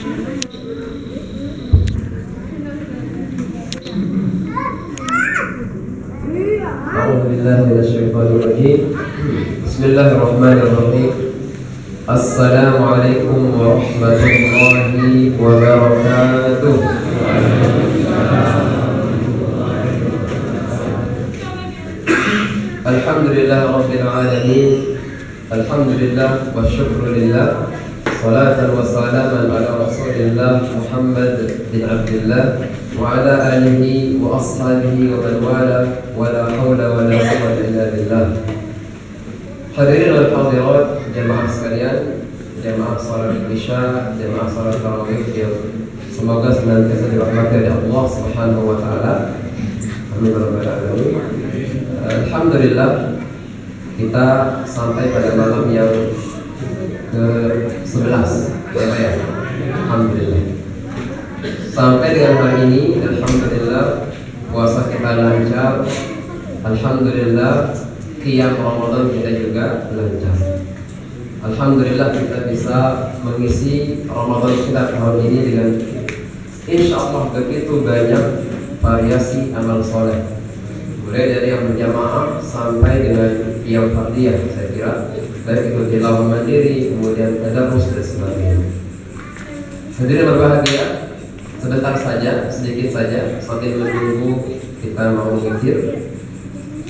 A'udzubillahiminasyaitonirrajim. Bismillahirrahmanirrahim. Assalamualaikum warahmatullahi wabarakatuh. Alhamdulillah rabbil alamin. Alhamdulillah wa syukrulillah. Salatan wa salaman ala rasulillah Muhammad bin Abdullah wa ala alihi wa ashabihi wa man wala wa la hawla wa la quwwata illa billah. Hadirin wal hadirat jemaah sekalian, jemaah salat Isya, jemaah salat tarawih yang semoga senantiasa dirahmati oleh Allah Subhanahu wa taala. Amin ya rabbal alamin. Alhamdulillah kita sampai pada malam yang ke-11 ya. Alhamdulillah. Sampai dengan hari ini alhamdulillah puasa kita lancar. Alhamdulillah qiyam Ramadan kita juga lancar. Alhamdulillah kita bisa mengisi Ramadan kita tahun ini dengan insyaallah begitu banyak variasi amal soleh, mulai dari yang berjamaah sampai dengan yang fardiyah. Saya kira baik itu tilawah mandiri, kemudian tadarus dan sebagainya. Hadirin berbahagia, sebentar saja, sedikit saja sambil menunggu kita mau mikir.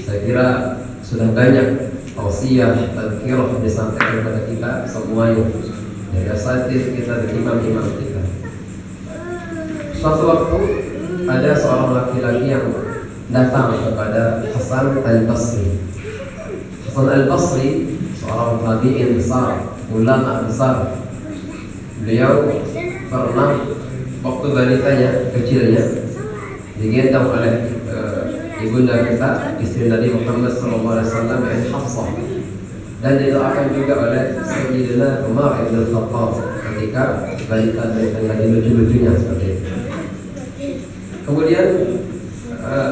Saya kira sudah banyak tausiah dan tazkirah disampaikan kepada kita semuanya dari asatidz kita dan imam-imam kita. Suatu waktu ada seorang laki-laki yang datang kepada Hasan al-Basri. Hasan al-Basri seorang tabi'in besar, ulama besar. Beliau pernah waktu balitanya, kecilnya, digendong oleh ibunda kita, istri Nabi Muhammad SAW, yaitu Hafsah, dan didoakan juga oleh Sayyidina Umar ibn Khattab ketika balita-balita Nabi lucu-lucunya seperti itu. Kemudian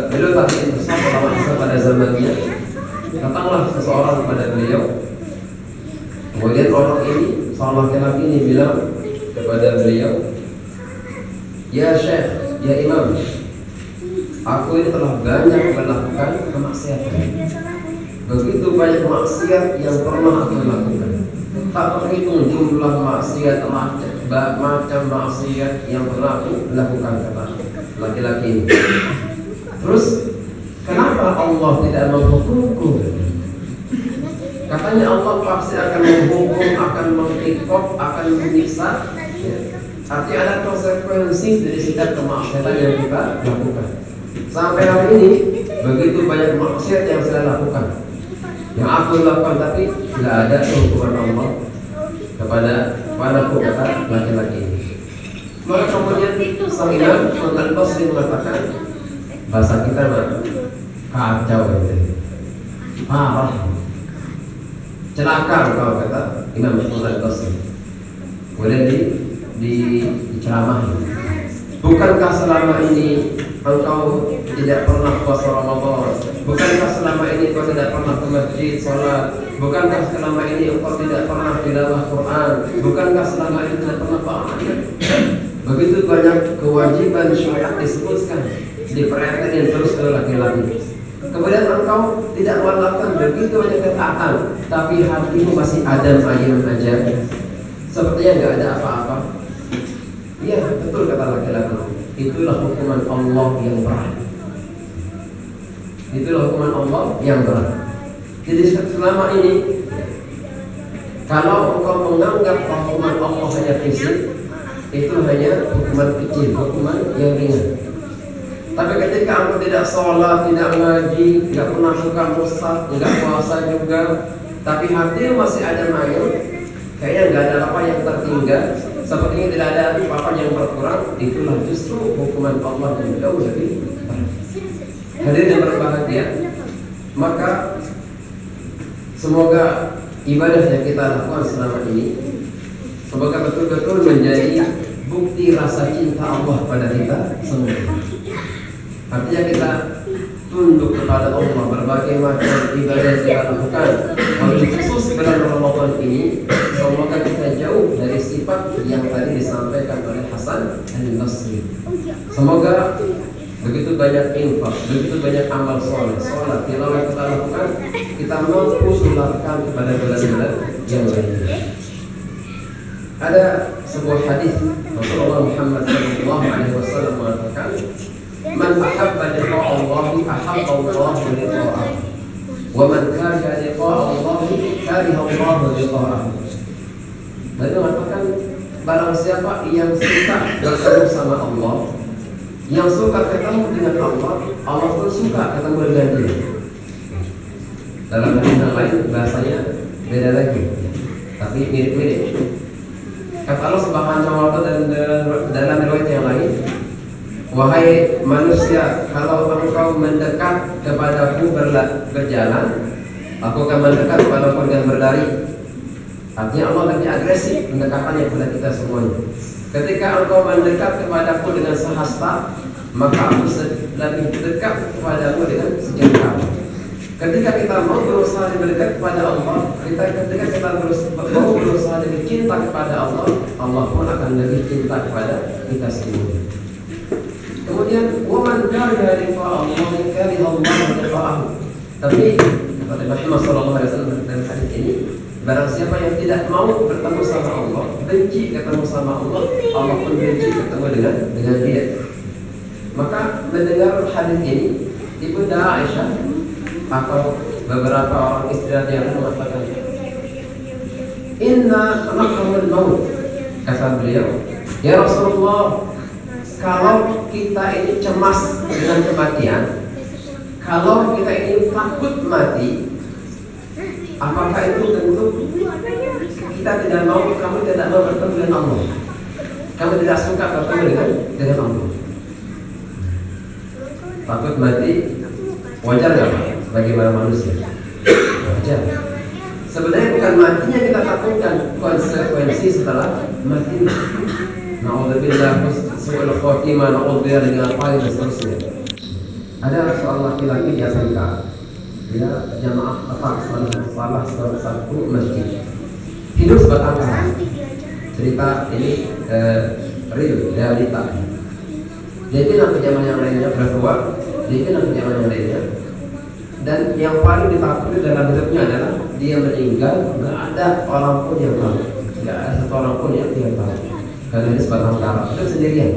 beliau tabi'in besar ulama besar pada zamannya. Datanglah seseorang kepada beliau. Kemudian orang ini, seorang laki-laki ini bilang kepada beliau, "Ya Syekh, ya Imam, aku ini telah banyak melakukan kemaksiatan. Begitu banyak maksiat yang pernah aku lakukan. Tak terhitung jumlah maksiat, macam maksiat yang pernah aku lakukan," kata laki-laki ini. Terus, kenapa Allah tidak menghukumku? Katanya Allah pasti akan menghukum, akan mengikop, akan menyiksa. Artinya ada konsekuensi dari setiap kemaksiatan yang kita lakukan. Sampai hari ini begitu banyak maksiat yang saya lakukan, yang aku lakukan, tapi tidak ada hukuman Allah kepadaku, kata laki-laki ini. Maka kemudian sang imam al-Basri mengatakan, bahasa kita mah kacau gitu, parah, celaka kau, kata Imam al-Basri. Kemudian diceramahi, bukankah selama ini engkau tidak pernah puasa Ramadan? Bukankah selama ini engkau tidak pernah ke masjid sholat? Bukankah selama ini engkau tidak pernah tilawah Quran? Bukankah selama ini tidak pernah beramal? Begitu banyak kewajiban syariat disebutkan, diperhatikan terus oleh laki-laki. Kemudian engkau tidak melakukan begitu banyak ketaatan, tapi hatimu masih adem ayem aja, sepertinya nggak ada apa-apa. Iya, betul kata laki-laki. Itulah hukuman Allah yang berat. Itulah hukuman Allah yang berat. Jadi selama ini, kalau engkau menganggap hukuman Allah hanya fisik, itu hanya hukuman kecil, hukuman yang ringan. Tapi ketika engkau tidak sholat, tidak ngaji, tidak pernah buka mushaf, tidak puasa juga, tapi hati masih ada mayat, kayaknya nggak ada apa yang tertinggal, sepertinya tidak ada apa yang berkurang, itulah justru hukuman Allah yang jauh lebih berat. Hadirin yang berbahagia, maka semoga ibadah yang kita lakukan selama ini, semoga betul-betul menjadi bukti rasa cinta Allah pada kita semua. Artinya kita tunduk kepada Allah, berbagai macam ibadah yang kita lakukan. Khusus bulan Ramadan ini, semoga kita jauh dari sifat sifat yang tadi disampaikan oleh Hasan Al-Basri. Semoga begitu banyak infak, begitu banyak amal soleh, sholat, tilawah kita lakukan, kita mampu tularkan kepada bulan-bulan yang lainnya. Ada sebuah hadis Rasulullah Muhammad SAW mengatakan, "Man ahabba liqa Allah, ahabba Allah liqa'ah. Wa man kariha liqa Allah, kariha Allah liqa'ah." Lalu mengatakan, barang siapa yang suka bertemu sama Allah, yang suka ketemu dengan Allah, Allah pun suka ketemu dengan dia. Dalam hadis yang lain bahasanya beda lagi, tapi mirip-mirip. Kata Allah Subhanahu wa Ta'ala dalam riwayat yang lain, "Wahai manusia, kalau engkau mendekat kepadaku berjalan, aku akan mendekat kepadamu dengan berlari." Artinya Allah lebih agresif pendekatannya kepada kita semuanya. Ketika engkau mendekat kepadaku dengan sehasta, maka aku lebih dekat kepadamu dengan sejengkal. Ketika kita mau berusaha mendekat kepada Allah, ketika kita mau berusaha lebih cinta kepada Allah, Allah pun akan lebih cinta kepada kita semua. Kemudian, "Waman kariha liqa Allah, kariha Allah liqa'ahu." Tapi kata Muhammad SAW dalam hadis ini, barang siapa yang tidak mau bertemu sama Allah, benci ketemu sama Allah, Allah pun benci ketemu dengan dia. Maka mendengar hadis ini, Ibunda Aisyah atau beberapa orang istri yang mengatakan, "Inna nakamul maut." Kata beliau, "Ya Rasulullah, kalau kita ini cemas dengan kematian, kalau kita ini takut mati, apakah itu tentu kita tidak mau, kamu tidak mau bertemu dengan Allah, kamu tidak suka bertemu dengan Allah? Takut mati wajar nggak Pak? Bagaimana manusia? Wajar. Sebenarnya bukan matinya kita takutkan, konsekuensi setelah mati. Na'udzubillah su'ul khotimah, na'udzubillah dengan apa dan seterusnya. Ada seorang laki-laki di SMK, dia jamaah salah satu masjid, hidup sebatang kara. Cerita ini real, realita. Dia pindah ke zaman yang lainnya, berkeluar, dia pindah ke zaman yang lainnya. Dan yang paling ditakuti dalam hidupnya adalah dia meninggal, nggak ada orang pun yang tahu, nggak ada satu orang pun yang dia tahu, karena dia sebatang kara, itu sendirian.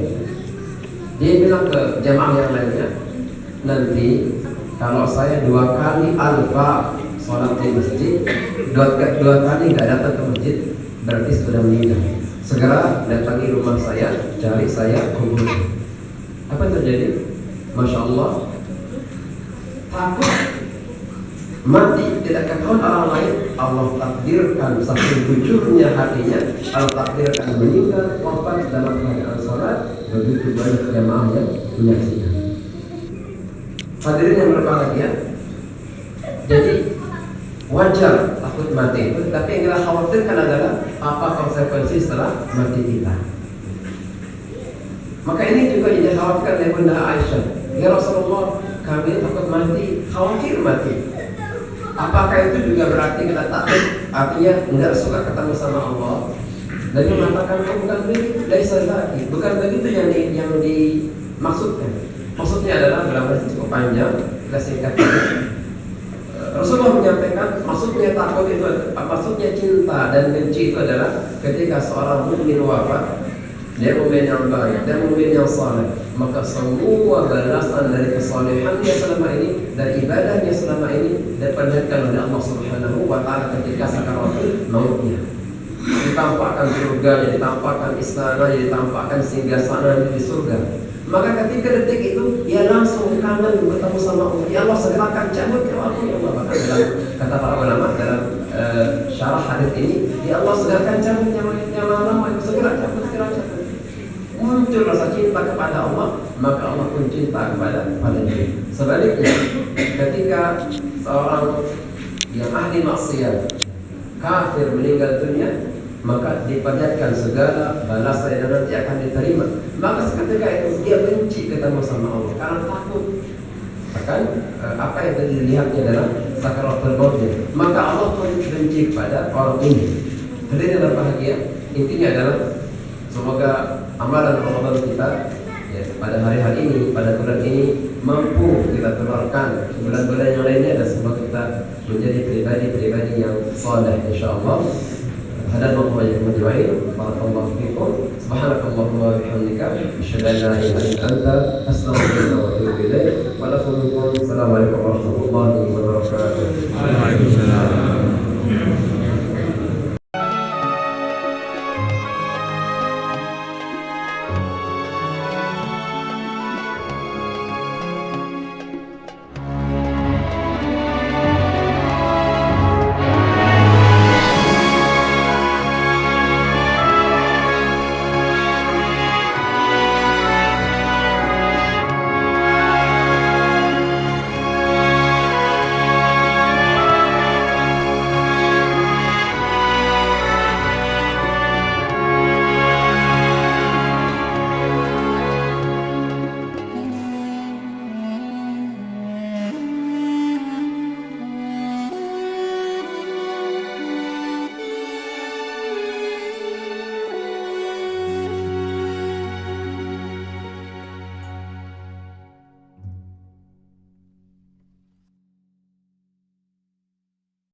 Dia bilang ke jamaah yang lainnya, "Nanti kalau saya 2 kali alfa sholat di masjid, 2 kali nggak datang ke masjid, berarti sudah meninggal. Segera datangi rumah saya, cari saya, kuburkan." Apa yang terjadi? Masya Allah, takut mati tidak ketahuan orang lain, Allah takdirkan saking jujurnya hatinya, Allah takdirkan meninggal wafat dalam keadaan sholat. Begitu banyak jamaah yang menyaksikan. Hadirin yang berbahagia, jadi wajar takut mati itu, tapi yang kita khawatirkan adalah apa konsekuensi setelah mati kita. Maka ini juga yang dikhawatirkan oleh Bunda Aisyah. "Ya Rasulullah, kami takut mati, khawatir mati. Apakah itu juga berarti kita takut, artinya tidak suka ketemu sama Allah?" Dan dia mengatakan, "Oh, bukan begitu, bukan begitu yang dimaksudkan." Maksudnya adalah dalam bahasa cukup panjang, kita singkatkan. Rasulullah menyampaikan maksudnya takut itu, maksudnya cinta dan benci itu adalah ketika seorang mukmin wafat, dia mukmin yang baik dan mukmin yang saleh, maka semua balasan dari kesalehannya selama ini, dari ibadahnya selama ini diperlihatkan oleh Allah Subhanahu wa Ta'ala ketika sakaratul mautnya. Ditampakkan surganya, ditampakkan istananya, ditampakkan singgasananya di surga. Maka ketika detik itu dia langsung kangen bertemu sama Allah. Ya Allah, segerakan cabut nyawaku ya Allah. Bahkan dalam kata para ulama dalam syarah hadis ini, ya Allah segerakan cabut nyawaku, segera cabut. Muncul rasa cinta kepada Allah, maka Allah pun cinta kepada dia. Sebaliknya, ketika seorang yang ahli maksiat, kafir meninggal dunia, maka diperlihatkan segala balasan yang nanti akan diterima. Maka seketika itu dia benci ketemu sama Allah karena takut akan apa yang tadi dilihatnya dalam sakaratul maut. Maka Allah pun benci kepada orang ini. Hadirin yang berbahagia, intinya adalah semoga amalan Ramadan kita ya, pada hari-hari ini, pada bulan ini mampu kita tularkan bulan-bulan yang lainnya, dan semoga kita menjadi pribadi-pribadi yang saleh insyaallah. Hada Allah yang menjawab. Barakallahu fikum. Subhanakallahumma wa bihamdika asyhadu an la ilaha illa anta astaghfiruka wa atubu ilaik. Wa lakum assalamu alaikum warahmatullahi wabarakatuh. Waalaikumsalam.